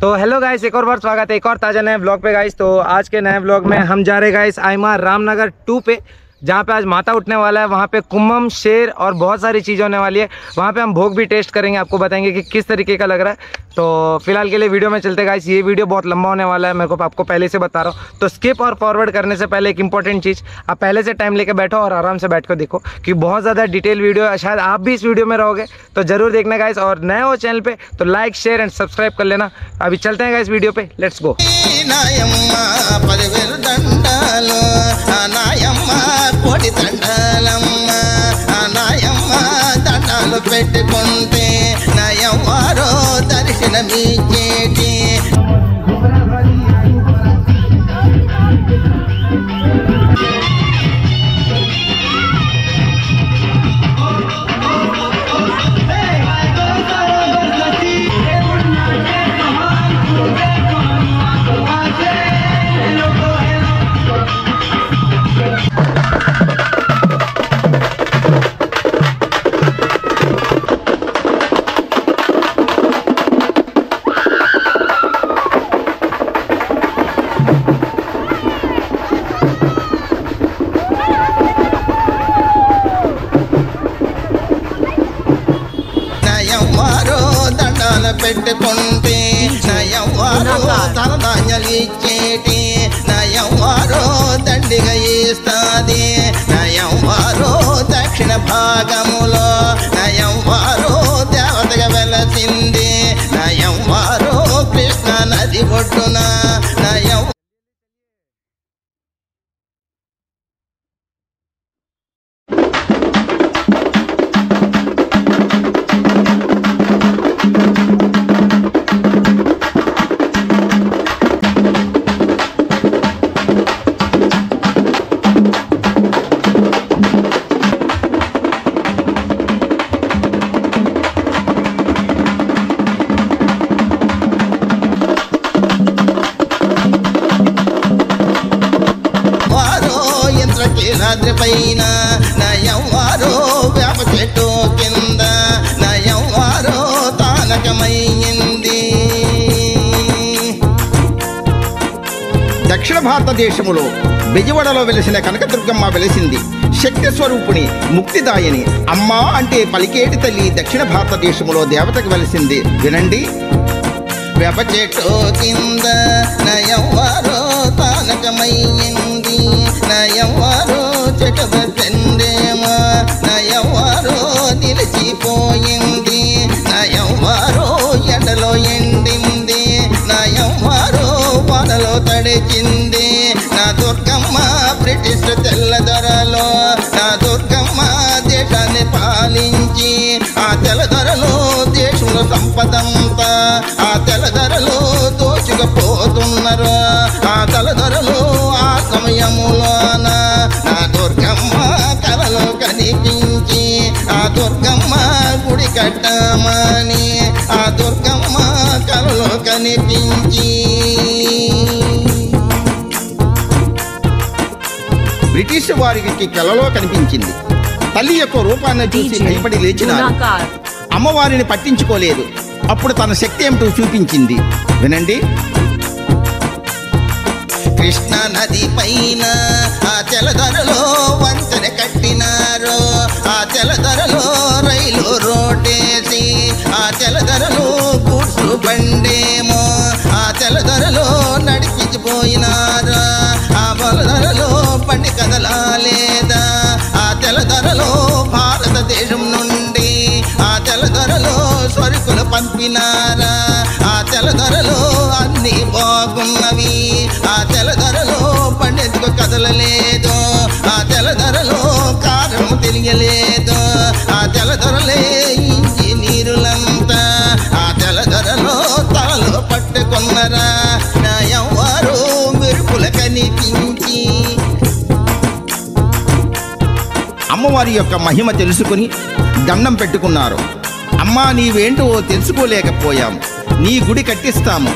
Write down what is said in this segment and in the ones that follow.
तो hello guys, एक और बार स्वागत है एक और ताज़ा नए ब्लॉग पे गाइस। तो आज के नए ब्लॉग में हम जा रहे गाइस आईमा रामनगर 2 पे, जहाँ पे आज माता उठने वाला है। वहाँ पे कुम्भम, शेर और बहुत सारी चीज़ें होने वाली है। वहाँ पे हम भोग भी टेस्ट करेंगे, आपको बताएंगे कि किस तरीके का लग रहा है। तो फिलहाल के लिए वीडियो में चलते गाइस। ये वीडियो बहुत लंबा होने वाला है, मेरे को आपको पहले से बता रहा हूँ। तो स्किप और फॉरवर्ड करने से पहले एक इंपॉर्टेंट चीज़, आप पहले से टाइम लेके बैठो और आराम से बैठ कर देखो, क्योंकि बहुत ज़्यादा डिटेल वीडियो है। शायद आप भी इस वीडियो में रहोगे, तो ज़रूर देखना गाइस। और नए हो चैनल पे तो लाइक, शेयर एंड सब्सक्राइब कर लेना। अभी चलते हैं गाइस वीडियो पे, लेट्स गो। పెట్టుకుంటే నయవారో దర్శనమిచ్చేటి పెట్టుకుంటే నయవారో తలదాన్యాలు ఇచ్చేటి నయవారో దండిగా ఇస్తాది నయవారో దక్షిణ భాగములో నయవారో దేవతగా వెలసింది నయవారో కృష్ణ నది ఒడ్డున నయం పైన నయవారో వేప చెట్టు కింద నయవారో తానకమైంది. దక్షిణ భారతదేశములో బెజవాడలో వెలిసిన కనకదుర్గమ్మ వెలిసింది. శక్తి స్వరూపిణి, ముక్తిదాయని అమ్మ అంటే పలికేటి తల్లి దక్షిణ భారతదేశములో దేవతకు వెలిసింది. వినండి. వేప చెట్టు కింద నయవారో తానకమైంది నయవారో చెట్టుదేమో నయవారో నిలిచిపోయింది నయవారో ఎండలో ఎండింది నయవారో వానలో తడిచింది. నా దుర్గమ్మ బ్రిటిష్ తెల్లదొరలో నా దుర్గమ్మ దేశాన్ని పాలించి ఆ తెల్లదొరలో దేశంలో సంపదంతా ఆ తెల్లదొరలో దోచుకుపోతున్నారు. ఆ తెల్లదొరలో ఆ సమయములోన నా దుర్గమ్మ కలలో కనిపించి ఆ దుర్గమ్మ గుడి కట్టమని ఆ దుర్గమ్మ కలలో కనిపించి బ్రిటిష్ వారికి కలలో కనిపించింది. తల్లి యొక్క రూపాన్ని చూసి భయపడి లేచినారు. అమ్మవారిని పట్టించుకోలేదు. అప్పుడు తన శక్తి ఏమిటో చూపించింది. వినండి. కృష్ణ నది పైన ఆ తెల్లదొరలో వంతెన కట్టినారు. ఆ తెల్లదొరలో రైలు రోడ్డేసి ఆ తెల్లదొరలో కూర్చు బండేమో ఆ తెల్లదొరలో నడిపించిపోయినారు. ఆ బలదొరలో బండి కదలాలేదా ఆ తెల్లదొరలో భారతదేశం నుండి ఆ తెల్లదొరలో సరుకులు పంపినారా. ఆ తెల్లదొరలో అన్ని బాగున్నవి. ఆ తెల్లదొరలో పండెందుకు కదలలేదు. ఆ తెల్లదొరలో కారణం తెలియలేదు. ఆ తెల్లదొరలే ఇంజనీరులంతా ఆ తెల్లదొరలో తలలో పట్టుకున్నరా. నయవారో మెరుపుల కనిపించి అమ్మవారి యొక్క మహిమ తెలుసుకుని దండం పెట్టుకున్నారు. అమ్మా, నీవేంటో తెలుసుకోలేకపోయాం, నీ గుడి కట్టిస్తాము.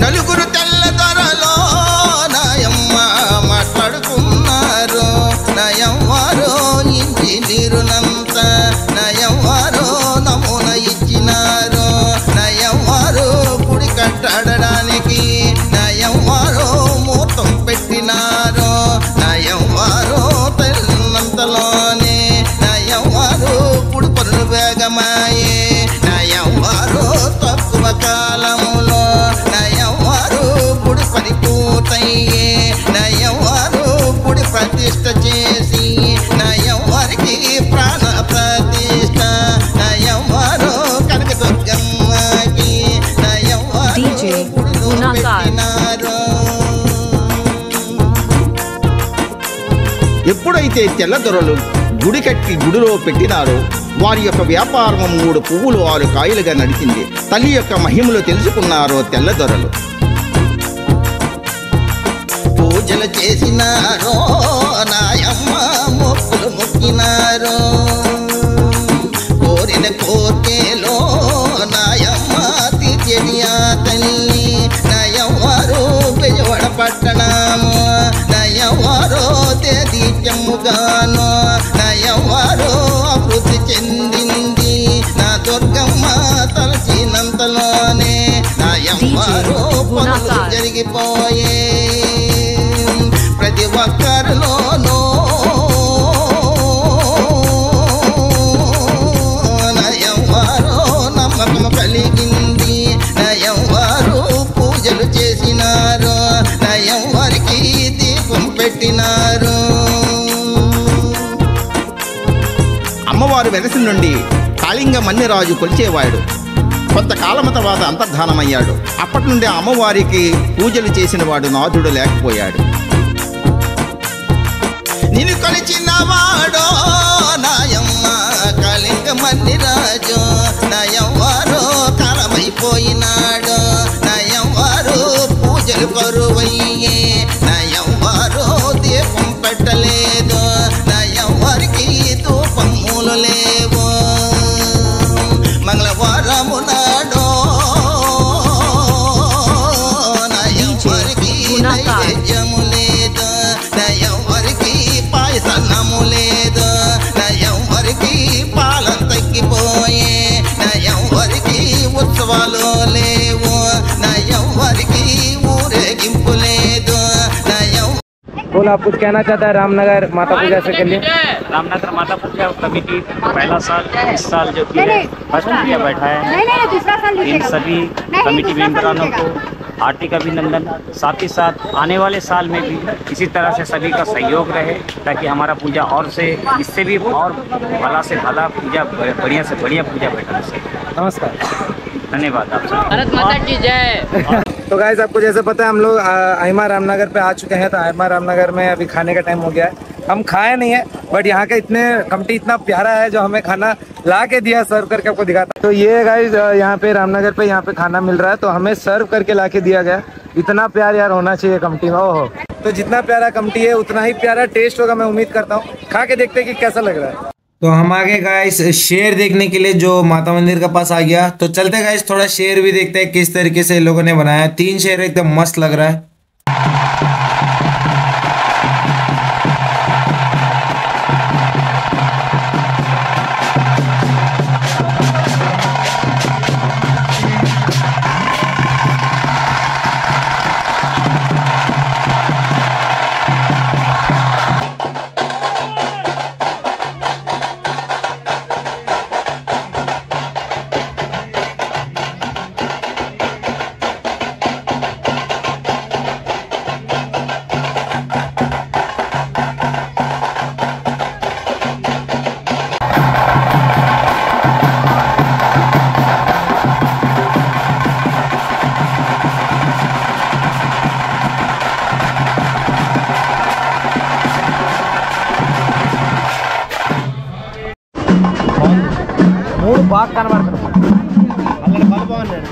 నలుగురు తెల్లదొరలో నాయమ్మ మాట్లాడుకున్నారు. నయవ్వారో ఇంటి నీరునంత నయవ్వారో దూరమాయే నయవ్వారు తక్కువ కాలములో నయవ్వారు గుడి పని పూర్తయ్యే నయవ్వారు గుడి ప్రతిష్ట చేసి నయవ్వారికి ప్రాణ ప్రతిష్ట నయవ్వారు కనక దుర్గమ్మకి నయవ్వారు గుడిలో పెట్టినారు. ఎప్పుడైతే తెల్లదొరలు గుడి కట్టి గుడిలో పెట్టినారో వారి యొక్క వ్యాపారం 3 పువ్వులు 6 కాయలుగా నడిచింది. తల్లి యొక్క మహిమలు తెలుసుకున్నారో తెల్లదొరలు. పూజలు చేసినారో నాయమ్మ మొక్కులు మొక్కినారో కోరిన కోర్కెలో నాయమ్మ తీర్చేది ఆ తల్లి నయవ్వారు బెజవాడ పట్టణము నయవ్వారు తేదీత్యముగాను నయవ్వారు అభివృద్ధి చెందింది నా దుర్గమ్మ తలచినంతలోనే నయవ్వారు పనులు జరిగిపోయే ప్రతి ఒక్కరిలోనూ నయవ్వారు నమ్మకం కలిగింది నయవ్వారు పూజలు చేసినారు నయవ్వారికి దీపం పెట్టినారు. అమ్మవారు వెలసి నుండి కాళింగ మన్యరాజు కొలిచేవాడు. కొంతకాలం తర్వాత అంతర్ధానమయ్యాడు. అప్పటి నుండి అమ్మవారికి పూజలు చేసిన వాడు నాథుడు లేకపోయాడు. నిన్ను కొలిచిన వాడో నాయమ్మ కాళింగ మన్యరాజు నయవ్వారు కాలమైపోయినాడు నయవ్వారు పూజలు కరువయ్యే నయవ్వారు దీపం పెట్టలేదు నయవ్వారికి ధూపములు లేవు. మంగళవారము నాడో నయవ్వారికి నైవేద్యము లేదు నయవ్వారికి పాయసన్నము లేదు నయవ్వారికి పాలం తగ్గిపోయే నయవ్వారికి ఉత్సవాలు లేవు నయవ్వారికి ఊరేగింపు లేదు. बोल आप कुछ कहना चाहता है रामनगर माता पूजा से के लिए? रामनगर माता पूजा कमेटी पहला साल इस साल जो कि फर्स्ट पूजा बैठा है इन सभी कमेटी मेंबरानों को हार्दिक अभिनंदन। साथ ही साथ आने वाले साल में भी इसी तरह से सभी का सहयोग रहे ताकि हमारा पूजा और से इससे भी और भला से भला पूजा बढ़िया से बढ़िया पूजा बैठा सके। नमस्कार, धन्यवाद आपसे। भारत माता की जय। तो गाइस आपको जैसे पता है हम लोग आइमा रामनगर पे आ चुके हैं। तो आइमा रामनगर में अभी खाने का टाइम हो गया है। हम खाए नहीं है बट यहाँ का कमिटी इतना प्यारा है जो हमें खाना ला के दिया, सर्व करके आपको दिखाता। तो ये गाइस यहाँ पे रामनगर पे यहाँ पे खाना मिल रहा है तो हमें सर्व करके ला के दिया गया। इतना प्यार यार होना चाहिए कमिटी में। ओहो, तो जितना प्यारा कमिटी है उतना ही प्यारा टेस्ट होगा, मैं उम्मीद करता हूँ। खा के देखते हैं कि कैसा लग रहा है। तो हम आगे गाइस शेर देखने के लिए जो माता मंदिर के पास आ गया। तो चलते गाइस थोड़ा शेर भी देखते हैं किस तरीके से लोगों ने बनाया है। 3 शेर एकदम मस्त लग रहा है। బాగా కనబడుతుంది. అల్లడి బలబాగున్నాడు.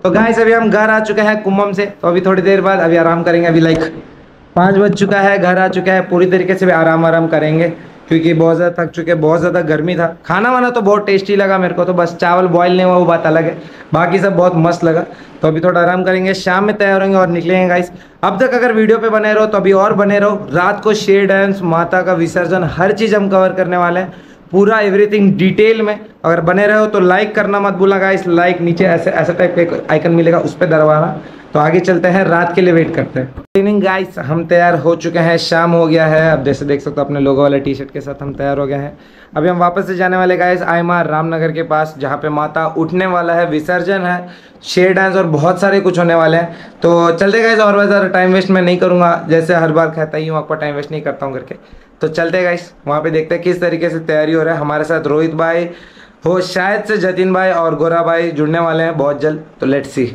तो गाइस अभी हम घर आ चुके हैं कुम्मम से, तो अभी थोड़ी देर बाद अभी आराम करेंगे। अभी लाइक 5 बज चुका है, घर आ चुका है, पूरी तरीके से भी आराम करेंगे क्योंकि बहुत ज़्यादा थक चुके हैं, बहुत ज़्यादा गर्मी था। खाना वाना तो बहुत टेस्टी लगा मेरे को, तो बस चावल बॉयल नहीं हुआ वो बात अलग है, बाकी सब बहुत मस्त लगा। तो अभी थोड़ा आराम करेंगे, शाम में तैयार होंगे और निकलेंगे गाइस। अब तक अगर वीडियो पे बने रहो तो अभी और बने रहो। रात को शेर डांस, माता का विसर्जन, हर चीज़ हम कवर करने वाले हैं, पूरा एवरीथिंग डिटेल में। अगर बने रहो तो लाइक करना मत भूलना गाइस, लाइक नीचे ऐसे टाइप का आइकन मिलेगा उस पर दबाना। तो आगे चलते हैं, रात के लिए वेट करते हैं। गुड इवनिंग गाइस, हम तैयार हो चुके हैं, शाम हो गया है। अब जैसे देख सकते हो अपने लोगो वाले टी शर्ट के साथ हम तैयार हो गए हैं। अभी हम वापस से जाने वाले गाइस आईमार रामनगर के पास, जहाँ पे माता उठने वाला है, विसर्जन है, शेर डांस और बहुत सारे कुछ होने वाले हैं। तो चलते गाइस, और ज़्यादा टाइम वेस्ट मैं नहीं करूँगा, जैसे हर बार कहता ही हूँ आपको टाइम वेस्ट नहीं करता हूँ करके। तो चलते गाइस, वहाँ पे देखते हैं किस तरीके से तैयारी हो रहा है। हमारे साथ रोहित भाई हो, शायद से जतिन भाई और गोरा भाई जुड़ने वाले हैं बहुत जल्द, तो लेट्स सी।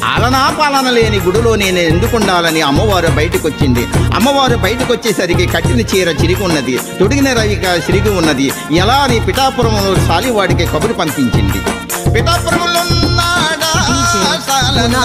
ఆలనా పాలన లేని గుడిలో నేను ఎందుకుండాలని అమ్మవారు బయటకొచ్చింది. అమ్మవారు బయటకొచ్చేసరికి కట్టిన చీర చిరిగి ఉన్నది, తొడిగిన రవిక చిరిగి ఉన్నది. ఎలా అని పిఠాపురంలో సాలివాడికి కబురు పంపించింది. పిఠాపురంలో ఉన్నాడా సాలనా.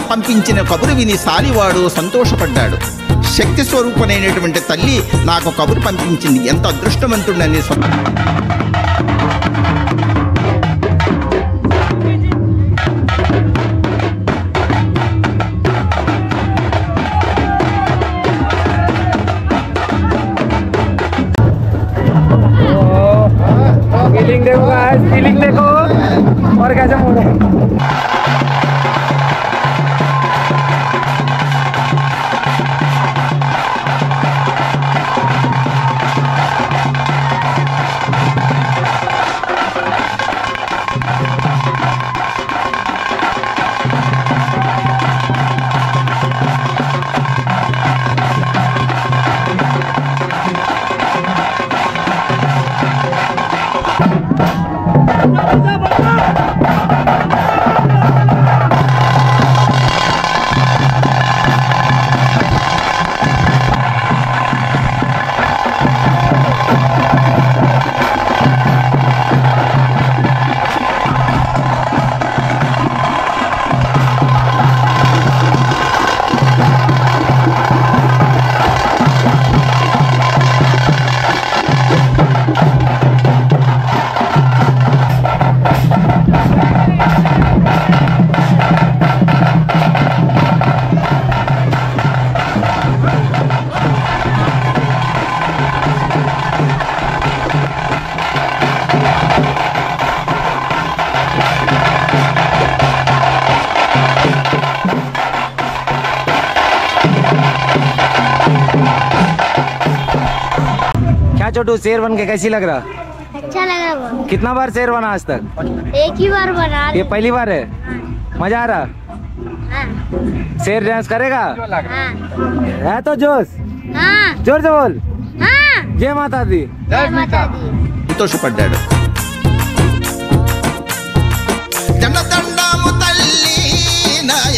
అమ్మవారు పంపించిన కబురు విని సాలివాడు సంతోషపడ్డాడు. శక్తి స్వరూపమైనటువంటి తల్లి నాకు కబురు పంపించింది, ఎంత అదృష్టవంతుడని. फीलिंग देखो गाइस, फीलिंग देखो और कैसे मूड है। क्या छोटू, शेर बन के कैसी लग रहा? अच्छा लग रहा बहुत। कितना बार शेर बना आज तक? एक ही बार बना। ये पहली बार है? मजा आ रहा? हाँ। शेर डांस करेगा? हाँ। है तो जोश? हाँ। जोर से बोल। हाँ। जय माता दी। जय माता दी। సంతోషపడ్డాడు. దండము తల్లి నాయ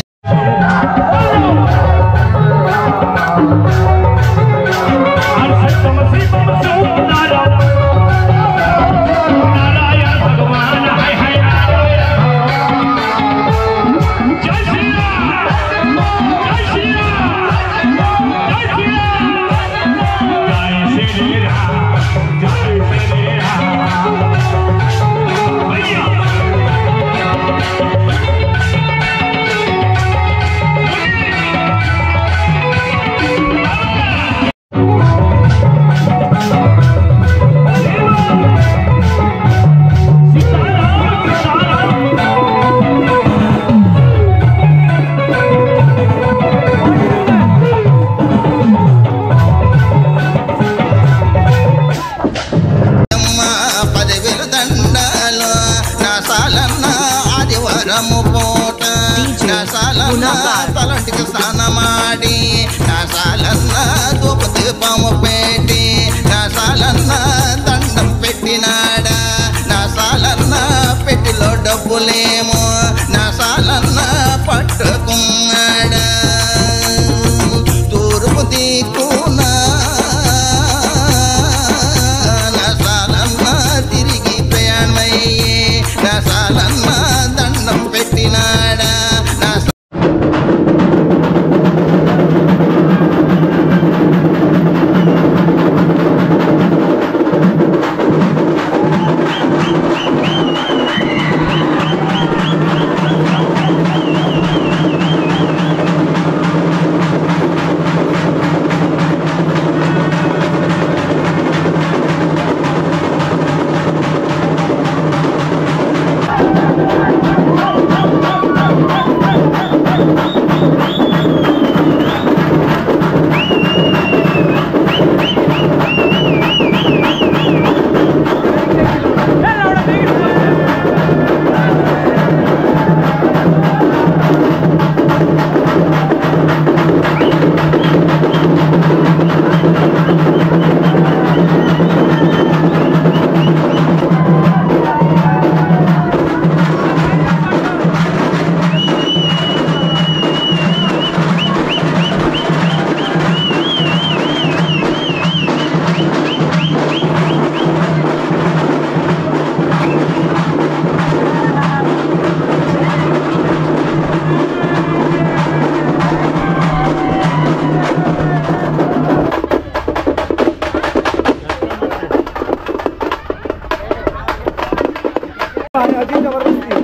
తలంటికి స్నానమాడి నాసాలన్న ధూప దీపము పెట్టి నాసాలన్న దండం పెట్టినాడా నాసాలన్న పెట్టిలో డబ్బులేమో నాసాలన్న పట్టుకున్నాడా తూర్పు దిక్కున నాసాలన్న తిరిగి ప్రయాణమయ్యే నాసాలన్న దండం పెట్టినాడా अजीब जबरदस्ती है।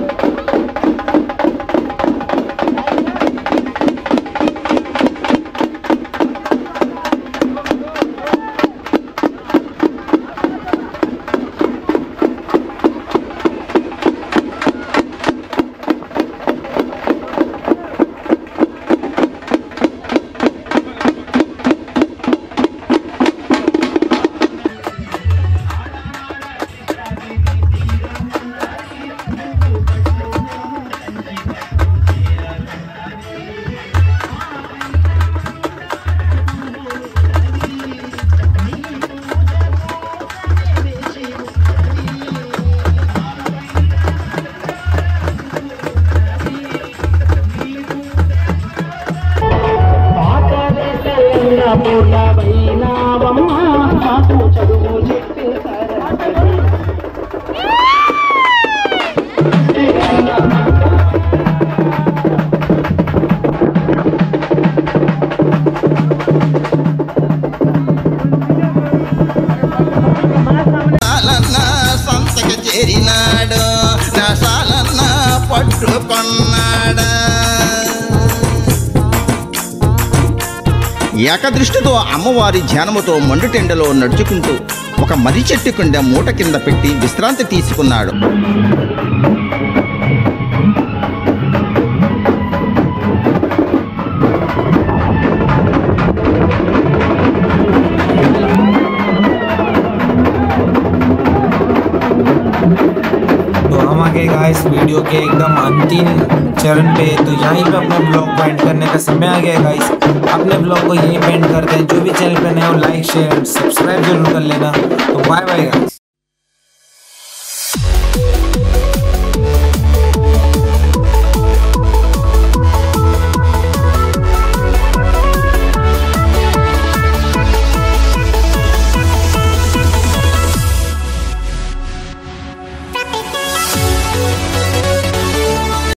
ఏకదృష్టితో అమ్మవారి ధ్యానముతో మండుటెండలో నడుచుకుంటూ ఒక మర్రి చెట్టు కింద మూట కింద పెట్టి విశ్రాంతి తీసుకున్నాడు. गाइस वीडियो के एकदम अंतिम चरण पे, तो यहीं पे अपना ब्लॉग को एंड करने का समय आ गया गाइस। अपने ब्लॉग को यहीं पे एंड करते हैं। जो भी चैनल पे नए हो लाइक शेयर सब्सक्राइब जरूर कर लेना। तो बाय बाय गाइस।